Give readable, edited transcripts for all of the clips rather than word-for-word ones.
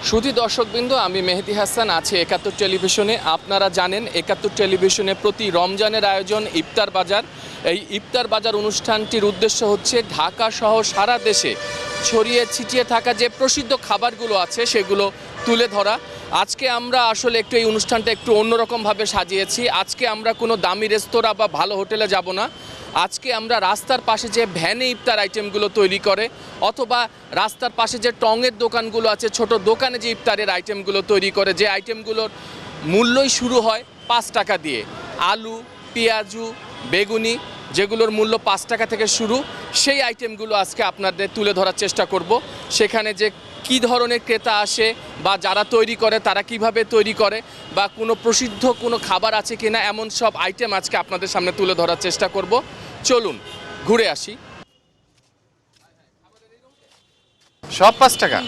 সুধী দর্শকবৃন্দ, আমি মেহেদি হাসান আছি একাত্তর টেলিভিশনে। আপনারা জানেন একাত্তর টেলিভিশনে প্রতি রমজানের আয়োজন ইফতার বাজার। এই ইফতার বাজার অনুষ্ঠানটির উদ্দেশ্য হচ্ছে ঢাকা সহ সারা দেশে ছড়িয়ে ছিটিয়ে থাকা যে প্রসিদ্ধ খাবারগুলো আছে সেগুলো তুলে ধরা। আজকে আমরা আসলে একটু এই অনুষ্ঠানটা একটু অন্যরকমভাবে সাজিয়েছি। আজকে আমরা কোনো দামি রেস্তোরাঁ বা ভালো হোটেলে যাব না। আজকে আমরা রাস্তার পাশে যে ভ্যানে ইফতার আইটেমগুলো তৈরি করে অথবা রাস্তার পাশে যে টঙের দোকানগুলো আছে, ছোট দোকানে যে ইফতারের আইটেমগুলো তৈরি করে, যে আইটেমগুলোর মূল্যই শুরু হয় 5 টাকা দিয়ে, আলু, পেঁয়াজু, বেগুনি, যেগুলোর মূল্য 5 টাকা থেকে শুরু, সেই আইটেমগুলো আজকে আপনাদের তুলে ধরার চেষ্টা করব। সেখানে যে কী ধরনের ক্রেতা আসে বা যারা তৈরি করে তারা কিভাবে তৈরি করে বা কোনো প্রসিদ্ধ কোনো খাবার আছে কিনা, এমন সব আইটেম আজকে আপনাদের সামনে তুলে ধরার চেষ্টা করব। চলুন ঘুরে আসি। সব 5 টাকা?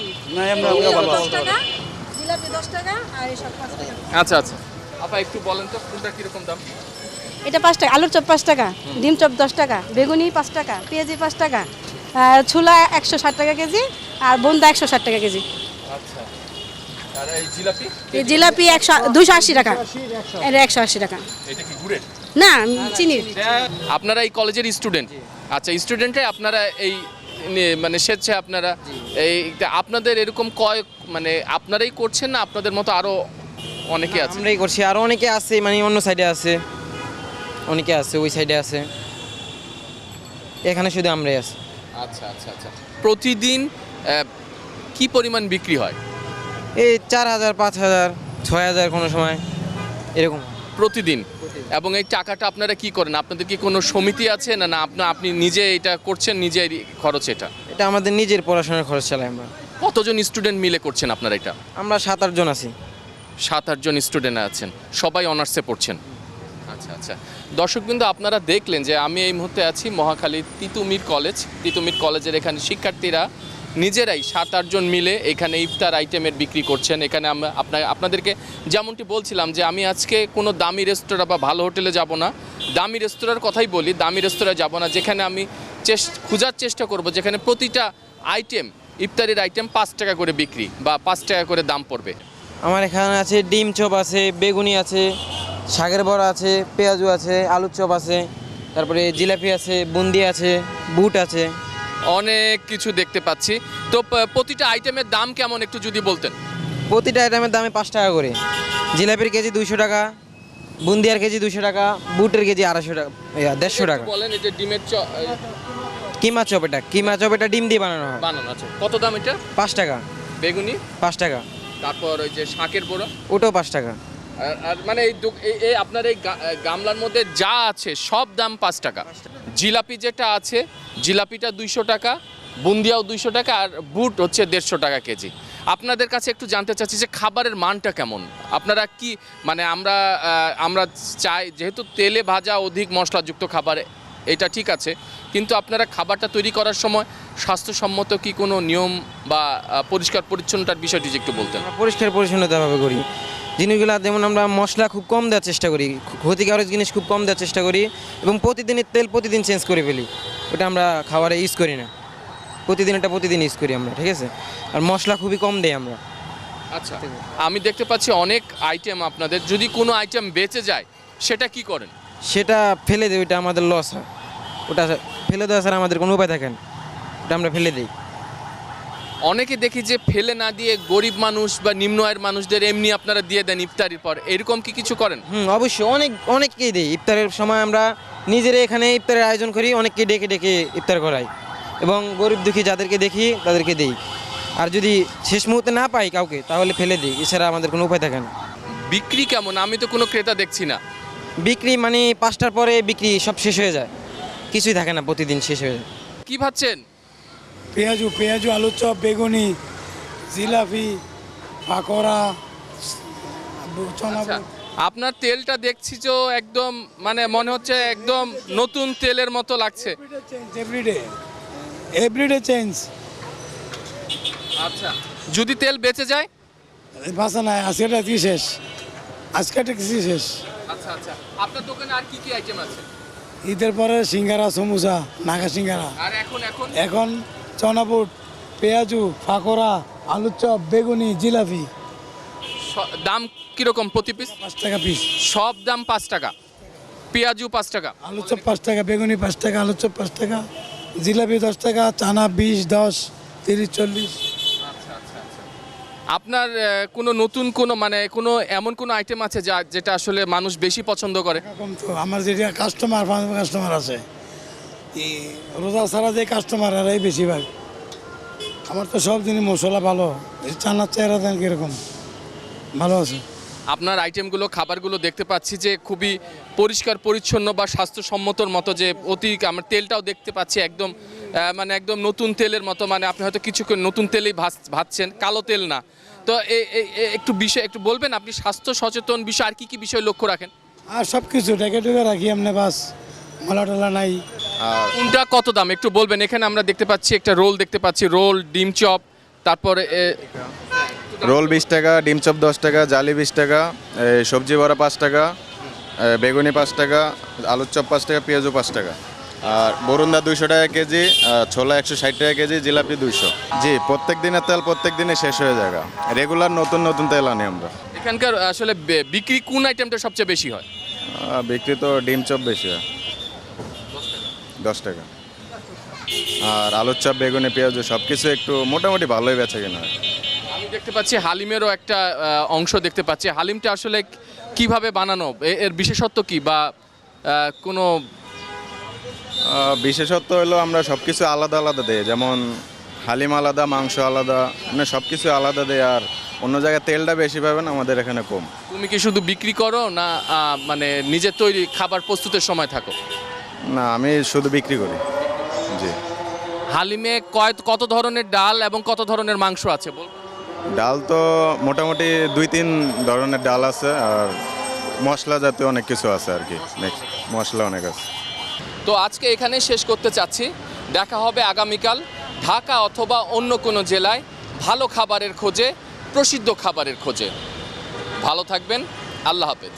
আচ্ছা আচ্ছা, আপা একটু বলেন তো কোনটা কিরকম দাম? এটা 5 টাকা, আলুর চপ 5 টাকা, ডিম চপ 10 টাকা, বেগুনি 5 টাকা, পেঁয়াজি 5 টাকা, ছোলা 160 টাকা কেজি, আর বোন্দা 160 টাকা কেজি। আচ্ছা, আর এই জিলাপি? এই জিলাপি 280 টাকা, এটা 180 টাকা। এটা কি গুড়ের? না, চিনির। আপনারা এই কলেজের স্টুডেন্ট? আচ্ছা, স্টুডেন্টে আপনারা এই মানে স্বেচ্ছা আপনারা এই আপনাদের এরকম মানে আপনারাই করছেন না আপনাদের মতো আরো অনেকে আছে? আমরাই করছি, আরো অনেকে আছে, মানে অন্য সাইডে আছে, অনেকে আছে, ওই সাইডে আছে, এখানে শুধু আমরাই আছি। আচ্ছা আচ্ছা আচ্ছা, প্রতিদিন কি পরিমাণ বিক্রি হয়? এই 4000, 5000, 6000 কোনো সময় এরকম প্রতিদিন। এবং এই টাকাটা আপনারা কি করেন? আপনাদের কি কোনো সমিতি আছে না না আপনি নিজে এটা করছেন, নিজের খরচ? এটা আমাদের নিজের পড়াশোনার খরচ চালাই আমরা। কতজন স্টুডেন্ট মিলে করছেন আপনারা এটা? আমরা 7-8 জন আছি। 7-8 জন স্টুডেন্ট আছেন, সবাই অনার্সে পড়ছেন? আচ্ছা আচ্ছা, দর্শকবৃন্দ আপনারা দেখলেন যে আমি এই মুহূর্তে আছি মহাখালী তিতুমির কলেজের এখানে শিক্ষার্থীরা নিজেরাই 7-8 জন মিলে এখানে ইফতার আইটেমের বিক্রি করছেন। এখানে আমরা আপনাদেরকে যেমনটি বলছিলাম যে আমি আজকে কোনো দামি রেস্তোরাঁ বা ভালো হোটেলে যাব না, দামি রেস্তোরাঁর কথাই বলি, দামি রেস্তোরাঁ যাব না, যেখানে আমি খোঁজার চেষ্টা করব যেখানে প্রতিটা আইটেম, ইফতারের আইটেম 5 টাকা করে বিক্রি বা 5 টাকা করে দাম পড়বে। আমার এখানে আছে ডিম চপ আছে, বেগুনি আছে, শাকের বড়া আছে, পেঁয়াজু আছে, আলুর চপ আছে, তারপরে জিলাপি আছে, বুন্দি আছে, বুট আছে, অনেক কিছু দেখতে পাচ্ছি। তো প্রতিটা আইটেমের দাম কেমন একটু যদি বলতেন? প্রতিটা আইটেমের দামে 5 টাকা করে। জিলাপির কেজি 200 টাকা, বুন্দিয়ার কেজি 200 টাকা, বুটের কেজি 250 টাকা, 150 টাকা। বলেন এটা ডিমের কিমা চপ, এটা ডিম দিয়ে বানানো হয়। আছে। কত দাম এটা? 5 টাকা। বেগুনি 5 টাকা। তারপর ওই যে শাকের বড়া, ওটাও 5 টাকা। আর মানে এই আপনার এই গামলার মধ্যে যা আছে সব দাম 5 টাকা। জিলাপি যেটা আছে, জিলাপিটা 200 টাকা, বুন্দিয়াও 200 টাকা, আর বুট হচ্ছে 150 টাকা কেজি। আপনাদের কাছে একটু জানতে চাচ্ছি যে খাবারের মানটা কেমন? আপনারা কি মানে আমরা চাই যেহেতু তেলে ভাজা অধিক মশলাযুক্ত খাবার, এটা ঠিক আছে, কিন্তু আপনারা খাবারটা তৈরি করার সময় স্বাস্থ্যসম্মত কি কোনো নিয়ম বা পরিষ্কার পরিচ্ছন্নতার বিষয়টি একটু বলতেন? আমরা পরিষ্কার পরিচ্ছন্নতাভাবে করি জিনিসগুলো, যেমন আমরা মশলা খুব কম দেওয়ার চেষ্টা করি, ক্ষতিকারক জিনিস খুব কম দেওয়ার চেষ্টা করি, এবং প্রতিদিনের তেল প্রতিদিন চেঞ্জ করে ফেলি, ওটা আমরা খাবারে ইউজ করি না, প্রতিদিন ইউজ করি আমরা, ঠিক আছে? আর মশলা খুবই কম দেই আমরা। আচ্ছা, আমি দেখতে পাচ্ছি অনেক আইটেম আপনাদের, যদি কোনো আইটেম বেঁচে যায় সেটা কি করেন? সেটা ফেলে দিই, ওইটা আমাদের লস হয়, ওটা ফেলে দেওয়া ছাড়া আমাদের কোনো উপায় থাকে না, ওটা আমরা ফেলে দিই। অনেকে দেখি যে ফেলে না দিয়ে গরিব মানুষ বা নিম্ন আয়ের মানুষদের এমনি আপনারা দিয়ে দেন ইফতারির পর, এরকম কি কিছু করেন? অবশ্যই, অনেককেই দিই। ইফতারের সময় আমরা নিজেরা এখানে ইফতারের আয়োজন করি, অনেককে ডেকে ডেকে ইফতার করাই, এবং গরিব দুঃখী যাদেরকে দেখি তাদেরকে দিই। আর যদি শেষ মুহূর্তে না পাই কাউকে তাহলে ফেলে দিই, এছাড়া আমাদের কোনো উপায় থাকে না। বিক্রি কেমন? আমি তো কোনো ক্রেতা দেখছি না। বিক্রি মানে 5টার পরে বিক্রি সব শেষ হয়ে যায়, কিছুই থাকে না, প্রতিদিন শেষ হয়ে যায়। কি ভাবছেন? পেঁয়াজু, আলুর চপ, বেগুনি, জিলাপি, পাকোড়া, আচ্ছা, আপনার তেলটা দেখছি যে একদম মানে মনে হচ্ছে একদম নতুন তেলের মতো লাগছে। Everyday change. আচ্ছা, যদি তেল বেঁচে যায়? বাসা নাই, আজকেটা কি শেষ, আজকেটা কি শেষ। আচ্ছা আচ্ছা, আপনার দোকানে আর কি কি আইটেম আছে? ঈদের পরে সিঙ্গারা, সমুসা, নাগা সিঙ্গারা। আর এখন এখন চনাপুট, পেঁয়াজু, পাকোড়া, আলুর চপ বেগুনি জিলাপি দাম কীরকম প্রতি পিস? 5 টাকা পিস। সব দাম 5 টাকা, পেঁয়াজু 5 টাকা। আলুর চপ 5 টাকা, বেগুনি 5 টাকা, আলুর চপ 5 টাকা, জিলাপি 10 টাকা, চানা 20, 10, 30, 40। আপনার কোনো নতুন কোনো মানে কোনো এমন কোনো আইটেম আছে যেটা আসলে মানুষ বেশি পছন্দ করে? এরকম তো আমার যেটা কাস্টমার আছে, এই রোজা ছাড়া যে কাস্টমার এরাই বেশিরভাগ। আমার তো সব জিনিস মশলা ভালো। এই চানার চেহারা দেন কীরকম, ভালো আছে। আপনার আইটেমগুলো খাবারগুলো দেখতে পাচ্ছি যে খুবই পরিষ্কার পরিচ্ছন্ন বা স্বাস্থ্যসম্মতর মতো, যে অতি আমার তেলটাও দেখতে পাচ্ছি একদম মানে একদম নতুন তেলের মতো, মানে আপনি হয়তো কিছুক্ষণ নতুন তেলেই ভাজছেন, কালো তেল না। তো একটু বিষয় একটু বলবেন আপনি স্বাস্থ্য সচেতন বিষয় আর কি কি বিষয় লক্ষ্য রাখেন? আর সব কিছু ডেকে টুকে রাখি এমনি, বাস মালা টালা নাই। কোনটা কত দাম একটু বলবেন? এখানে আমরা দেখতে পাচ্ছি একটা রোল দেখতে পাচ্ছি, রোল, ডিম চপ, তারপরে রোল 20 টাকা, ডিম চপ 10 টাকা, জালি 20 টাকা, সবজি বড়া 5 টাকা, বেগুনি 5 টাকা, আলুর চপ 5 টাকা, পেঁয়াজও 5 টাকা, আর বরুন্দা 200 টাকা কেজি, ছোলা 160 টাকা কেজি, জিলাপি 200। জি, প্রত্যেক দিনের তেল প্রত্যেক দিনে শেষ হয়ে যায়। রেগুলার নতুন নতুন তেল আনি আমরা। এখানকার আসলে বিক্রি কোন আইটেমটা সবচেয়ে বেশি হয়? বিক্রি তো ডিম চপ বেশি হয়, 10 টাকা, আর আলুর চপ, বেগুনি, পেঁয়াজও সব কিছু একটু মোটামুটি ভালোই বেচা কিনা হয়। আমি দেখতে পাচ্ছি হালিমেরও একটা অংশ দেখতে পাচ্ছি। হালিমটা আসলে কিভাবে বানানো, এর বিশেষত্ব কি বা কোনো বিশেষত্ব হলো আমরা সব কিছু আলাদা আলাদা দিই, যেমন হালিম আলাদা, মাংস আলাদা, মানে সব কিছু আলাদা দেয়। আর অন্য জায়গায় তেলটা বেশি পাবেন, আমাদের এখানে কম। তুমি কি শুধু বিক্রি করো না মানে নিজের তৈরি খাবার প্রস্তুতের সময় থাকো? না, আমি শুধু বিক্রি করি। জি। হালিমে কত ধরনের ডাল এবং কত ধরনের মাংস আছে বল? ডাল তো মোটামুটি 2-3 ধরনের ডাল আছে, আর মশলা জাতীয় অনেক কিছু আছে আর কি। নেক্সট মশলা অনেক আছে। তো আজকে এখানে শেষ করতে চাচ্ছি। দেখা হবে আগামীকাল ঢাকা অথবা অন্য কোনো জেলায় ভালো খাবারের খোঁজে, প্রসিদ্ধ খাবারের খোঁজে। ভালো থাকবেন, আল্লাহ হাফেজ।